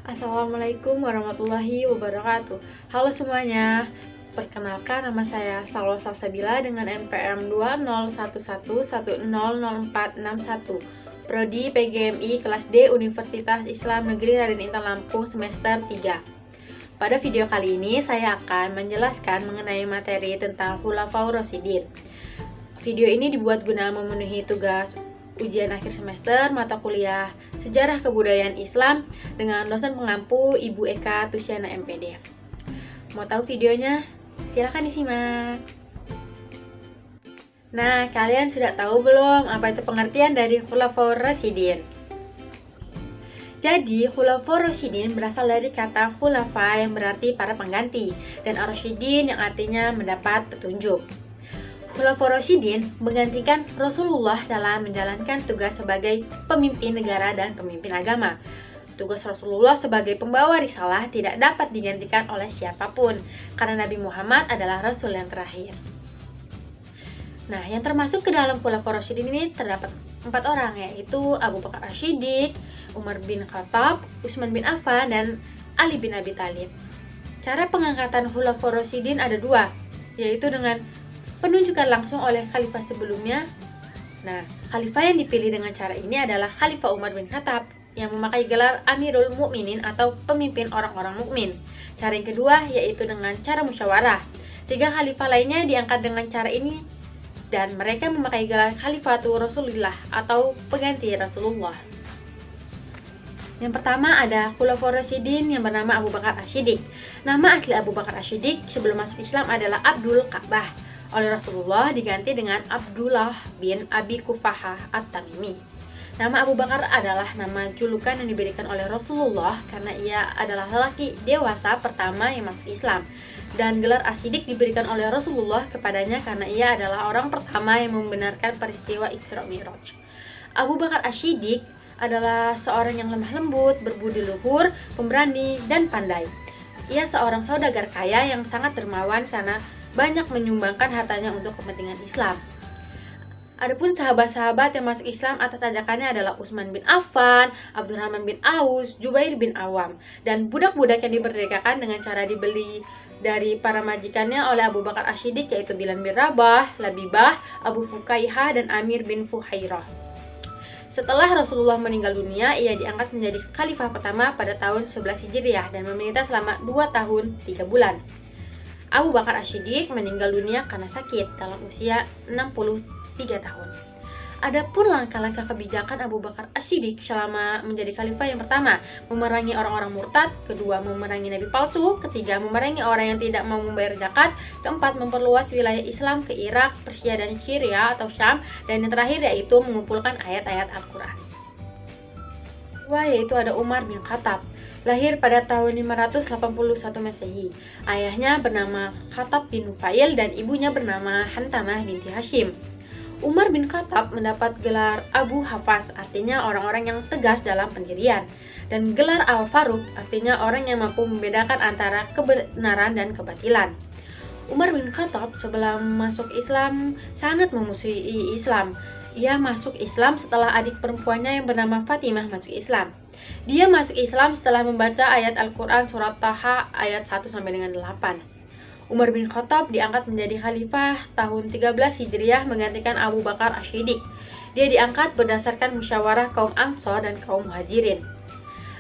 Assalamualaikum warahmatullahi wabarakatuh. Halo semuanya, perkenalkan nama saya Salwa Salsabila dengan NPM 2011100461, Prodi PGMI kelas D Universitas Islam Negeri Raden Intan Lampung semester 3. Pada video kali ini saya akan menjelaskan mengenai materi tentang Khulafaur Rasyidin. Video ini dibuat guna memenuhi tugas ujian akhir semester mata kuliah Sejarah Kebudayaan Islam dengan dosen pengampu Ibu Eka Tusiana MPD. Mau tahu videonya? Silahkan disimak. Nah, kalian sudah tahu belum apa itu pengertian dari Khulafaur Rasyidin? Jadi, Khulafaur Rasyidin berasal dari kata khulafa yang berarti para pengganti, dan ar-rasyidin yang artinya mendapat petunjuk. Khulafaur Rasyidin menggantikan Rasulullah dalam menjalankan tugas sebagai pemimpin negara dan pemimpin agama. Tugas Rasulullah sebagai pembawa risalah tidak dapat digantikan oleh siapapun, karena Nabi Muhammad adalah Rasul yang terakhir. Nah, yang termasuk ke dalam Khulafaur Rasyidin ini terdapat 4 orang, yaitu Abu Bakar As-Siddiq, Umar bin Khattab, Utsman bin Affan, dan Ali bin Abi Thalib. Cara pengangkatan Khulafaur Rasyidin ada 2, yaitu dengan penunjukan langsung oleh khalifah sebelumnya. Nah, khalifah yang dipilih dengan cara ini adalah Khalifah Umar bin Khattab yang memakai gelar Amirul Mukminin atau pemimpin orang-orang mukmin. Cara yang kedua yaitu dengan cara musyawarah. 3 khalifah lainnya diangkat dengan cara ini dan mereka memakai gelar Khalifatul Rasulillah atau pengganti Rasulullah. Yang pertama ada Khulafaur Rasyidin yang bernama Abu Bakar As-Siddiq. Nama asli Abu Bakar As-Siddiq sebelum masuk Islam adalah Abdul Ka'bah. Oleh Rasulullah diganti dengan Abdullah bin Abi Quhafah At-Tamimi. Nama Abu Bakar adalah nama julukan yang diberikan oleh Rasulullah karena ia adalah lelaki dewasa pertama yang masuk Islam. Dan gelar As-Siddiq diberikan oleh Rasulullah kepadanya karena ia adalah orang pertama yang membenarkan peristiwa Isra Mi'raj. Abu Bakar As-Siddiq adalah seorang yang lemah lembut, berbudi luhur, pemberani, dan pandai. Ia seorang saudagar kaya yang sangat dermawan karena banyak menyumbangkan hartanya untuk kepentingan Islam. Adapun sahabat-sahabat yang masuk Islam atas ajakannya adalah Utsman bin Affan, Abdurrahman bin Aus, Jubair bin Awam, dan budak-budak yang diperdekakan dengan cara dibeli dari para majikannya oleh Abu Bakar As-Siddiq, yaitu Bilal bin Rabah, Labibah, Abu Fukaihah, dan Amir bin Fuhairah. Setelah Rasulullah meninggal dunia, ia diangkat menjadi khalifah pertama pada tahun 11 Hijriah dan memerintah selama 2 tahun 3 bulan. Abu Bakar As-Siddiq meninggal dunia karena sakit dalam usia 63 tahun. Adapun langkah-langkah kebijakan Abu Bakar As-Siddiq selama menjadi khalifah: yang pertama, memerangi orang-orang murtad; kedua, memerangi nabi palsu; ketiga, memerangi orang yang tidak mau membayar zakat; keempat, memperluas wilayah Islam ke Irak, Persia, dan Syria atau Syam; dan yang terakhir yaitu mengumpulkan ayat-ayat Al-Quran. Yaitu ada Umar bin Khattab. Lahir pada tahun 581 Masehi. Ayahnya bernama Khattab bin Nufail dan ibunya bernama Hantamah binti Hashim. Umar bin Khattab mendapat gelar Abu Hafs, artinya orang-orang yang tegas dalam pendirian, dan gelar Al-Faruq, artinya orang yang mampu membedakan antara kebenaran dan kebatilan. Umar bin Khattab sebelum masuk Islam sangat memusuhi Islam. Ia masuk Islam setelah adik perempuannya yang bernama Fatimah masuk Islam. Dia masuk Islam setelah membaca ayat Al-Quran surat Taha ayat 1-8. Umar bin Khattab diangkat menjadi khalifah tahun 13 Hijriah menggantikan Abu Bakar As-Siddiq. Dia diangkat berdasarkan musyawarah kaum Ansor dan kaum Muhajirin.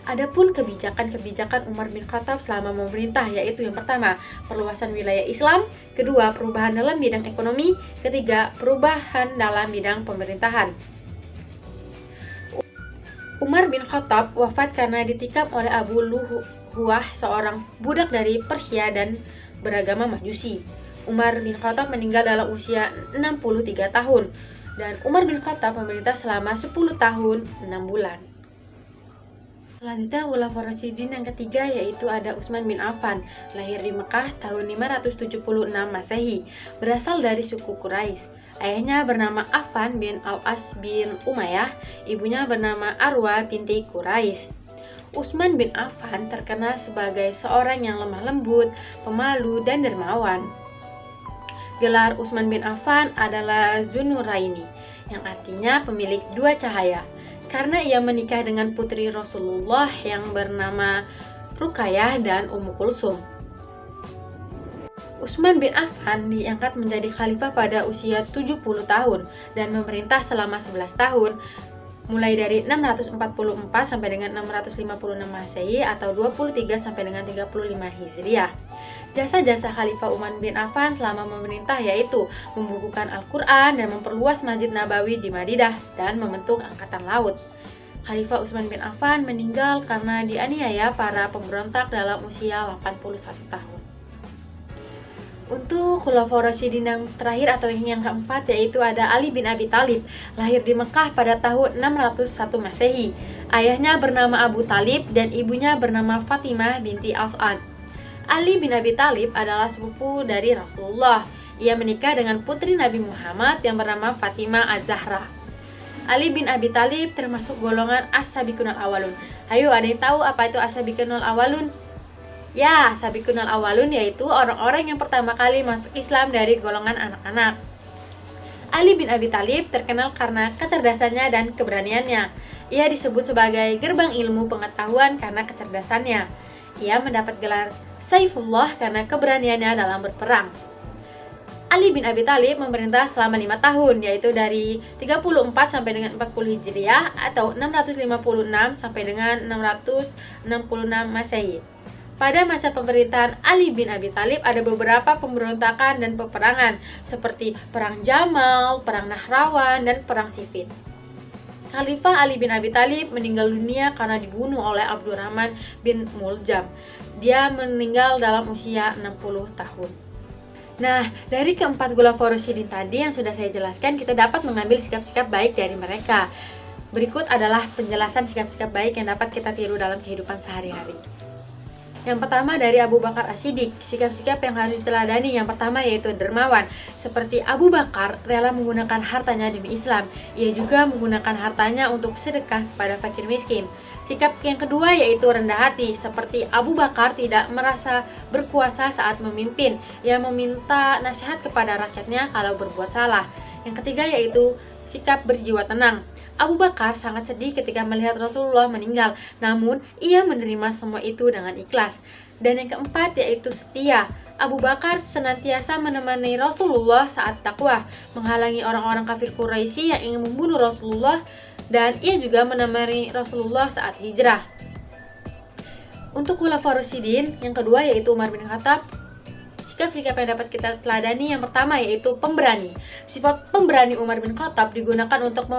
Adapun kebijakan-kebijakan Umar bin Khattab selama memerintah yaitu: yang pertama, perluasan wilayah Islam; kedua, perubahan dalam bidang ekonomi; ketiga, perubahan dalam bidang pemerintahan. Umar bin Khattab wafat karena ditikam oleh Abu Luhwah, seorang budak dari Persia dan beragama Majusi. Umar bin Khattab meninggal dalam usia 63 tahun dan Umar bin Khattab memerintah selama 10 tahun 6 bulan. Selanjutnya Khulafaur Rasyidin yang ketiga yaitu ada Utsman bin Affan. Lahir di Mekah tahun 576 Masehi, berasal dari suku Quraisy. Ayahnya bernama Affan bin Al-As bin Umayyah, ibunya bernama Arwa binti Quraisy. Utsman bin Affan terkenal sebagai seorang yang lemah lembut, pemalu, dan dermawan. Gelar Utsman bin Affan adalah Dzunuraini, yang artinya pemilik 2 cahaya. karena ia menikah dengan putri Rasulullah yang bernama Ruqayyah dan Ummu Kulsum. Utsman bin Affan diangkat menjadi khalifah pada usia 70 tahun dan memerintah selama 11 tahun, mulai dari 644 sampai dengan 656 Masehi atau 23 sampai dengan 35 Hijriah. Jasa-jasa Khalifah Utsman bin Affan selama memerintah yaitu membukukan Al-Quran dan memperluas Masjid Nabawi di Madinah dan membentuk Angkatan Laut. Khalifah Utsman bin Affan meninggal karena dianiaya para pemberontak dalam usia 81 tahun. Untuk Khulafaur Rasyidin yang terakhir atau yang keempat yaitu ada Ali bin Abi Thalib, lahir di Mekah pada tahun 601 Masehi. Ayahnya bernama Abu Thalib dan ibunya bernama Fatimah binti As'ad. Ali bin Abi Thalib adalah sepupu dari Rasulullah. Ia menikah dengan putri Nabi Muhammad yang bernama Fatimah Az-Zahra. Ali bin Abi Thalib termasuk golongan As-Sabiqunal Awalun. Ayo, ada yang tahu apa itu As-Sabiqunal Awalun? Ya, Sabiqunal Awalun yaitu orang-orang yang pertama kali masuk Islam dari golongan anak-anak. Ali bin Abi Thalib terkenal karena kecerdasannya dan keberaniannya. Ia disebut sebagai gerbang ilmu pengetahuan karena kecerdasannya. Ia mendapat gelar Saifullah karena keberaniannya dalam berperang. Ali bin Abi Thalib memerintah selama 5 tahun, yaitu dari 34 sampai dengan 40 Hijriah atau 656 sampai dengan 666 Masehi. Pada masa pemerintahan Ali bin Abi Thalib ada beberapa pemberontakan dan peperangan seperti Perang Jamal, Perang Nahrawan, dan Perang Siffin. Khalifah Ali bin Abi Thalib meninggal dunia karena dibunuh oleh Abdurrahman bin Muljam. Dia meninggal dalam usia 60 tahun. Nah, dari keempat Khulafaur Rasyidin tadi yang sudah saya jelaskan, kita dapat mengambil sikap-sikap baik dari mereka. Berikut adalah penjelasan sikap-sikap baik yang dapat kita tiru dalam kehidupan sehari-hari. Yang pertama dari Abu Bakar As-Siddiq, sikap-sikap yang harus diteladani yang pertama yaitu dermawan. Seperti Abu Bakar rela menggunakan hartanya demi Islam. Ia juga menggunakan hartanya untuk sedekah kepada fakir miskin. Sikap yang kedua yaitu rendah hati. Seperti Abu Bakar tidak merasa berkuasa saat memimpin. Ia meminta nasihat kepada rakyatnya kalau berbuat salah. Yang ketiga yaitu sikap berjiwa tenang. Abu Bakar sangat sedih ketika melihat Rasulullah meninggal, namun ia menerima semua itu dengan ikhlas. Dan yang keempat yaitu setia. Abu Bakar senantiasa menemani Rasulullah saat dakwah, menghalangi orang-orang kafir Quraisy yang ingin membunuh Rasulullah, dan ia juga menemani Rasulullah saat hijrah. Untuk Khulafaur Rasyidin yang kedua yaitu Umar bin Khattab, sikap-sikap yang dapat kita teladani yang pertama yaitu pemberani. Sifat pemberani Umar bin Khattab digunakan untuk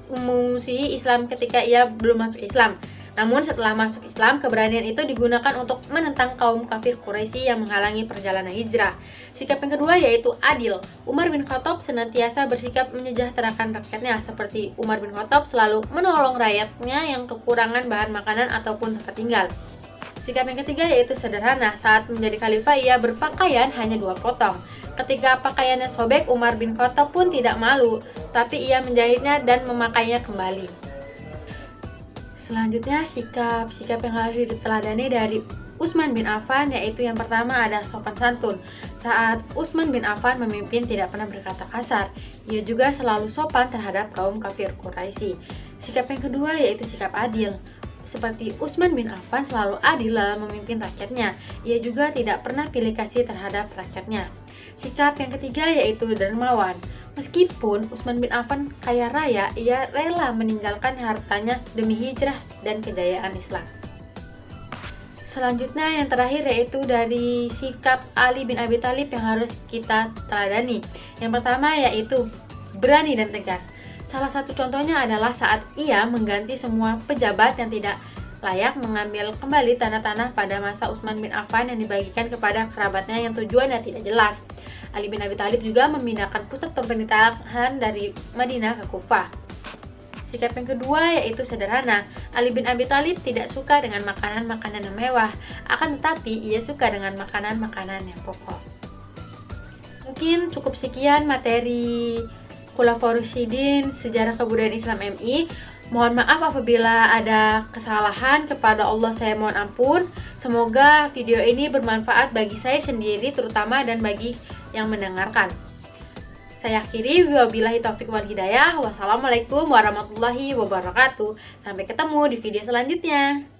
mengungsi Islam ketika ia belum masuk Islam. Namun setelah masuk Islam, keberanian itu digunakan untuk menentang kaum kafir Quraisy yang menghalangi perjalanan hijrah. Sikap yang kedua yaitu adil. Umar bin Khattab senantiasa bersikap menyejahterakan rakyatnya, seperti Umar bin Khattab selalu menolong rakyatnya yang kekurangan bahan makanan ataupun tempat tinggal. Sikap yang ketiga yaitu sederhana. Saat menjadi khalifah, ia berpakaian hanya 2 potong. Ketika pakaiannya sobek, Umar bin Khattab pun tidak malu, tapi ia menjahitnya dan memakainya kembali. Selanjutnya, sikap yang harus diteladani dari Utsman bin Affan, yaitu yang pertama ada sopan santun. Saat Utsman bin Affan memimpin tidak pernah berkata kasar. Ia juga selalu sopan terhadap kaum kafir Quraisy. Sikap yang kedua yaitu sikap adil. Seperti Utsman bin Affan selalu adil dalam memimpin rakyatnya. Ia juga tidak pernah pilih kasih terhadap rakyatnya. Sikap yang ketiga yaitu dermawan. Meskipun Utsman bin Affan kaya raya, ia rela meninggalkan hartanya demi hijrah dan kejayaan Islam. Selanjutnya yang terakhir yaitu dari sikap Ali bin Abi Thalib yang harus kita teladani. Yang pertama yaitu berani dan tegas. Salah satu contohnya adalah saat ia mengganti semua pejabat yang tidak layak mengambil kembali tanah-tanah pada masa Utsman bin Affan yang dibagikan kepada kerabatnya yang tujuannya tidak jelas. Ali bin Abi Thalib juga memindahkan pusat pemerintahan dari Madinah ke Kufah. Sikap yang kedua yaitu sederhana. Ali bin Abi Thalib tidak suka dengan makanan-makanan yang mewah, akan tetapi ia suka dengan makanan-makanan yang pokok. Mungkin cukup sekian materi Khulafaur Rasyidin Sejarah Kebudayaan Islam MI. Mohon maaf apabila ada kesalahan, kepada Allah saya mohon ampun. Semoga video ini bermanfaat bagi saya sendiri terutama dan bagi yang mendengarkan. Saya akhiri, wabillahi taufiq wal hidayah. Wassalamualaikum warahmatullahi wabarakatuh. Sampai ketemu di video selanjutnya.